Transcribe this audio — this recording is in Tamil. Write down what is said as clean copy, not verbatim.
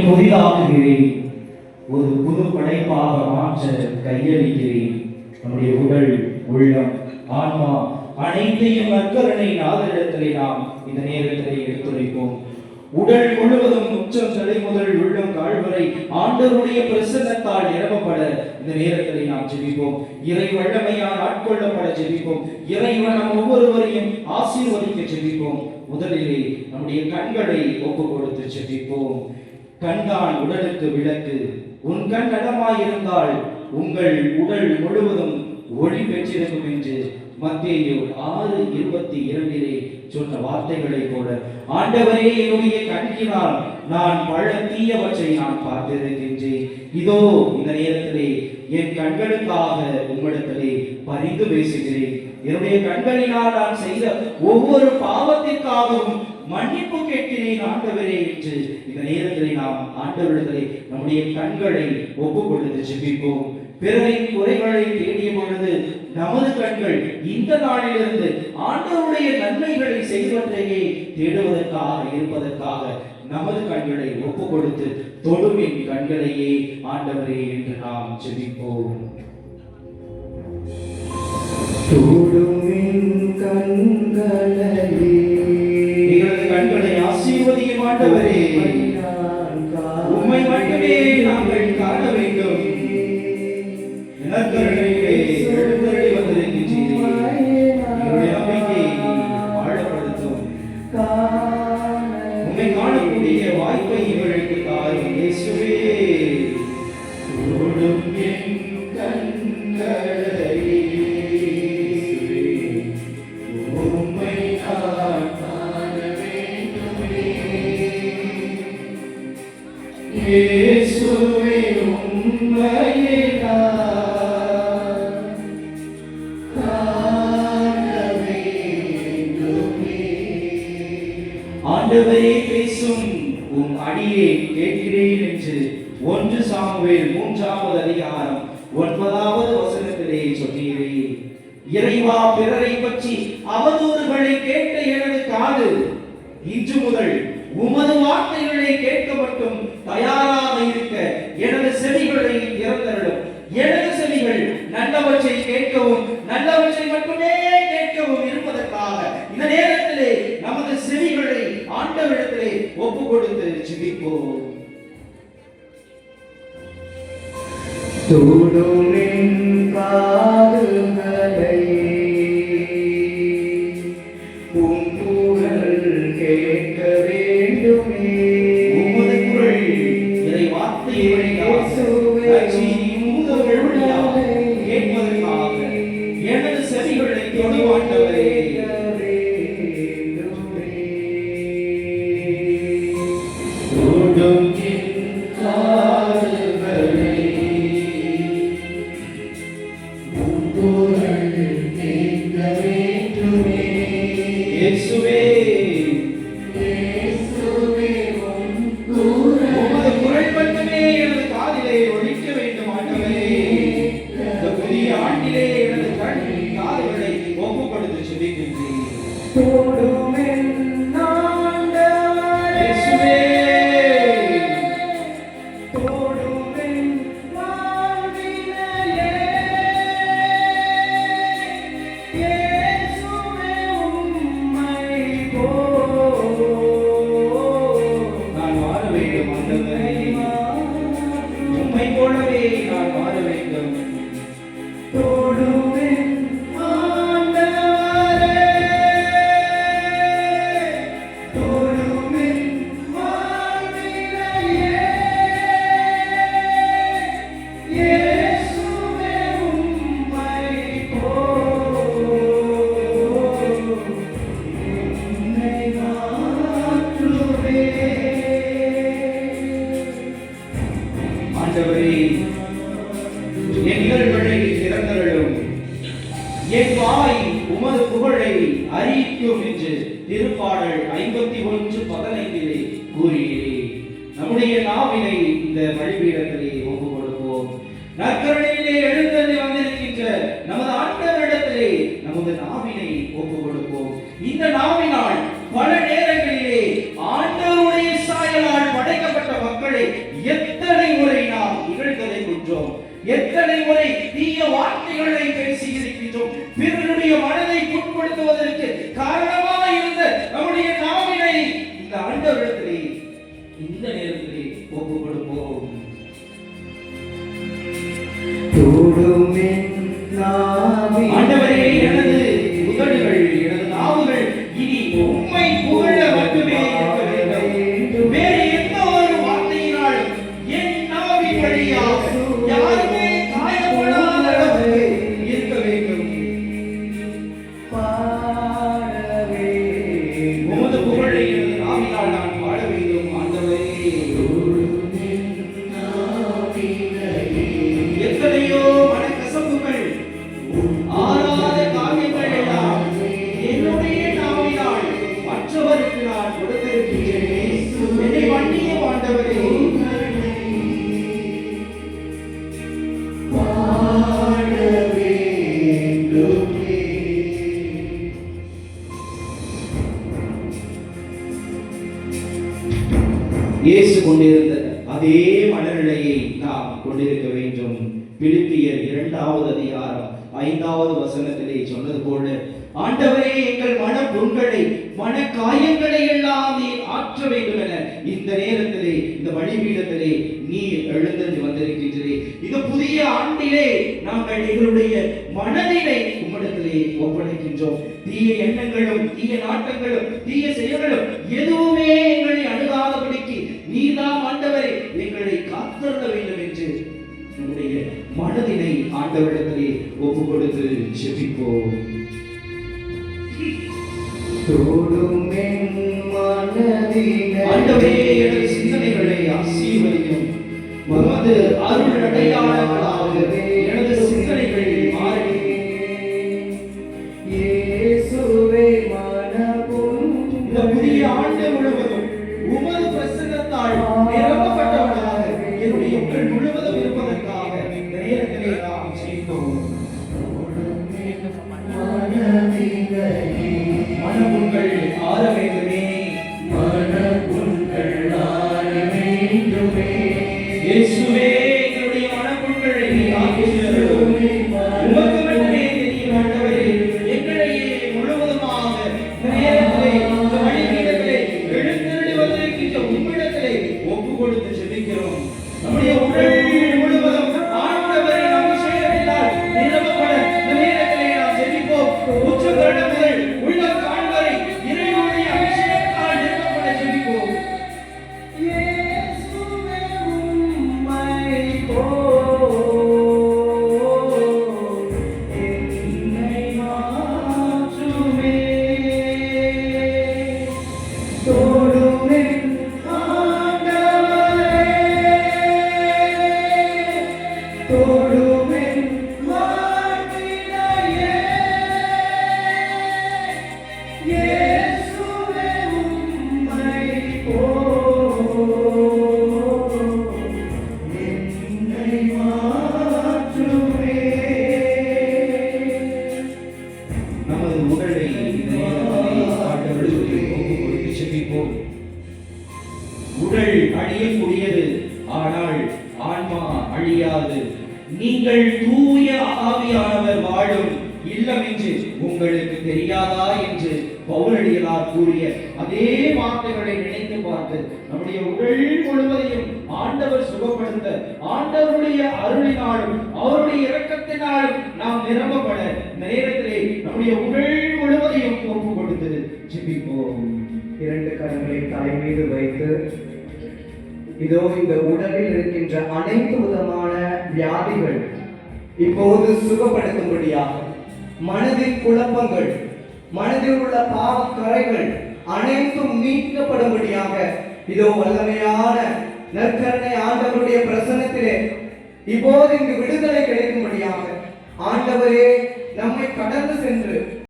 புதிதாக்குகிறேன், ஒரு புது படைப்பாக மாற்ற கையளிக்கிறேன். நம்முடைய உடல், உள்ளம், ஆன்மா அனைத்தையும் நற்கருணை நாதரிடத்திலே நாம் இந்த நேரத்திலே எடுத்துரைப்போம். உடல் முழுவதும் உச்சம் தலை முதல் உள்ளம் கால் வரை ஆண்டவருடைய பிரசன்னத்தால் நிரப்பப்பட இந்த நேரத்திலே நாம் ஜெபிப்போம். இறை வல்லமையால் ஆட்கொள்ளப்பட ஜெபிப்போம். இறைவன் நம் ஒவ்வொருவரையும் ஆசீர்வதிக்க ஜெபிப்போம். முதலிலே நம்முடைய கண்களை ஒப்பு கொடுத்து ஜெபிப்போம். கண்தான் உடலுக்கு விளக்கு. உன் கண் நலமாயிருந்தால் உங்கள் உடல் முழுவதும் ஒளி பெற்றிருக்கும் என்று மத்தேயு 6:22 சொன்ன வார்த்தைகளை போல, ஆண்டவரே, என்னுடைய கண்ணினால் நான் பல தீயவற்றை நான் பார்த்திருக்கின்றேன். இதோ இந்த நேரத்திலே என் கண்களுக்காக உம்மிடத்திலே பரிந்து பேசுகிறேன். என்னுடைய கண்களினால் நான் செய்த ஒவ்வொரு பாவத்திற்காகவும் மன்னிப்பு கேட்கிறேன் ஆண்டவரே என்று இந்த நேரத்திலே நாம் ஆண்டவரிடத்திலே நம்முடைய கண்களை ஒப்பு கொடுத்து ஜெபிப்போம். பிறரின் குறைகளை தேடிய பொழுது நமது கண்கள் இந்த நாளிலிருந்து ஆண்டவருடைய நன்மைகளை செய்வதையே தேடுவதற்காக இருப்பதற்காக நமது கண்களை ஒப்பு கொடுத்து தொடுமின் கண்களையே ஆண்டவரே என்று நாம் ஜெபிப்போம். தொடுமின் கண்களையே, எங்களது கண்களை ஆசீர்வதியும் ஆண்டவரே. உம்மை மட்டுமே நாங்கள் காண வேண்டும். நற்கருணையிலே எழுந்தருளி வந்திருக்கின்றீரே, எங்களுடைய நம்பிக்கையை ஆழப்படுத்தும். உம்மை காணக்கூடிய வாய்ப்பை எங்களுக்கு தாரும் இயேசுவே. தொடும் என் கண்களையே, உம்மை நான் காண வேண்டுமே. இயேசுவே, உம்மையே ஆண்டவரே பேசும், உம் அடியே கேட்கிறேன் என்று 1 சாமுவேல் 3ஆவது அதிகாரம் 9வது வசனத்திலே சொன்னீரே. இறைவா, பிறரை பற்றி அவதூறுகளை கேட்ட எனது காது இன்று முதல் உமது வார்த்தைகளை கேட்க மட்டும் தயாராக இருக்க எனது செவிகளை திறந்தருளும். எனது செவிகள் நல்லவற்றை கேட்கவும் நல்லவற்றை மட்டுமே கேட்கவும் இருப்பதற்காக இந்த நேரத்திலே நமது செவிகளை ஆண்டவரிடத்திலே ஒப்பு கொடுத்து ஜெபிப்போம். தொடுமின் காதுகளை உம் குரல் கேட்க வேண்டுமே. உமது குரல் இறை வார்த்தையை கேட்பதற்காக எனது செவிகளை தொடுவாண்டவரே. என் வாய் உமது புகழை அறிவிக்கும் என்று திருப்பாடல் 51:15 கூறுகிறேன். நம்முடைய நாவினை இந்த பலிபீடத்திலே ஒப்பு கொடுப்போம். நற்கருணையிலே எழுந்தருளி வந்திருக்கின்ற நமது ஆண்டவரிடத்திலே நமது நாவினை ஒப்பு கொடுப்போம். இந்த நாவினால் பல நேரங்களிலே ஆண்டவருடைய சாயலால் படைக்கப்பட்ட மக்களை எத்தனை முறை தீய வார்த்தைகளை பேசி இருக்கின்றோம். பிறருடைய மனதை புண்படுத்துவதற்கு காரணமாக இருந்த நம்முடைய நாவினை இந்த ஆண்டவரிடத்திலே இந்த நேரத்திலே ஒப்புக் கொடுப்போம். ஆண்டவரே, எனது உதடுகள், எனது நாவுகள் இனி உம்மை புகழ மட்டுமே இருக்க வேண்டும். வேறு எந்த ஒரு வார்த்தையினாலும் என் நாவின் வழியாக யாருமே காயப்படாத அளவுக்கு இருக்க வேண்டும். உமது புகழை எனது நாவினால் நான் பாட வேண்டும். ஆண்டவரே, எத்தனையோ மனக்கசப்புகள், ஆறாத காரியங்கள் எல்லாம் என்னுடைய நாவினால் மற்றவருக்கு நான் கொடுத்திருக்கிறேன். என்னை மன்னியும் ஆண்டவரே. இயேசு கொண்டிருந்த அதே மனநிலையை நாம் கொண்டிருக்க வேண்டும். பிலிப்பியர் 2வது அதிகாரம் 5வது வசனத்திலே சொன்னது போல, ஆண்டவரே, எங்கள் மன புண்களை, மன காயங்களை எல்லாம் நீர் ஆற்ற வேண்டும் என இந்த நேரத்திலே, இந்த வழிபீடத்திலே நீர் எழுந்தது வந்திருக்கின்றே. இந்த புதிய ஆண்டிலே நாங்கள் எங்களுடைய மனதினை உம்மிடத்திலே ஒப்படைக்கின்றோம். தீய எண்ணங்களும், தீய நாட்டங்களும், தீய செயல்களும் எதுவுமே எங்களை அணுகாதபடிக்கு நீர்தான் ஆண்டவரே எங்களை காத்தருள வேண்டும் என்று நம்முடைய மனதினை ஆண்டவரிடத்திலே ஒப்புக் கொடுத்து ஜெபிப்போம். ஆண்டவரே, எனது சிந்தனைகளை ஆசீர்வதியும். உமது அருள் அடையாளங்களாக எனது சிந்தனைகள் மாறி இந்த புதிய ஆண்டு முழுவதும் உமது பிரசன்னத்தால் நிரப்பப்பட்டவர்களாக என்னுடைய உங்கள் முழுவதும் இருப்பதற்காக இந்த நேரத்திலே நாம் செய்தோம். மனப்புண்கள் ஆற வேண்டுமே, மனப்புண்கள் ஆற வேண்டுமே. இயேசுவே, எங்களுடைய மனப்புண்களை ஆற்றுகிறோம். உமக்கு மட்டுமே தெரியும் ஆண்டவரே. எங்களையே முழுவதுமாக இந்த நேரத்திலே, இந்த வழிபீடத்திலே எழுந்தருளி வந்திருக்கின்ற உம்மிடத்திலே ஒப்புக் கொடுத்து ஜெபிக்கிறோம். நம்முடைய உடல் முழுவதும் ஆண்டவரை நாம் அபிஷேகத்தினால் நிரப்பப்பட இந்த நேரத்திலே நாம் ஜெபிப்போம். உச்சகரணம் முதல் உள்ளம் கால் வரை இறைவனுடைய அபிஷேகத்தால் நிரப்பப்பட ஜெபிப்போம். இயேசுவே, உம்மை என்னை மாற்றுமே. தொடுமே ஆண்டவரே, தொடுமே வாழ்வினையே. இயேசுவே, உம்மை என்னை மாற்றுமே. நமது உடலை ஆண்டவருக்கு ஒப்புக் கொடுத்து ஜெபிப்போம். உடல் அழியக்கூடியது, ஆனால் ஆன்மா அழியாது. நீங்கள் தூய ஆவியானவர் வாழும் இல்லம் என்று உங்களுக்கு தெரியாதா என்று பவுலடிகளார் கூறிய அதே வார்த்தைகளை நினைத்து பார்த்து நம்முடைய உடல் முழுவதையும் ஆண்டவர் சுகப்படுத்த, ஆண்டவருடைய அருளினாலும் அவருடைய இரக்கத்தினாலும் நாம் நிரம்பப்பட இந்த நேரத்திலே நம்முடைய உடல் முழுவதையும் ஒப்புக் கொடுத்து ஜெபிப்போம். 2 கரங்களை தலை மீது வைத்து, இதோ இந்த உடலில் இருக்கின்ற அனைத்து விதமான வியாதிகள் இப்போது சுகப்படுத்தும்படியாக, மனதில் குழப்பங்கள், மனதில் உள்ள பாவக்கரைகள் அனைத்தும் நீக்கப்படும்படியாக, இதோ வல்லமையான நற்கருணை ஆண்டவருடைய பிரசன்னத்திலே இப்போது இங்கு விடுதலை கிடைக்கும்படியாக, ஆண்டவரே நம்மை கடந்து சென்று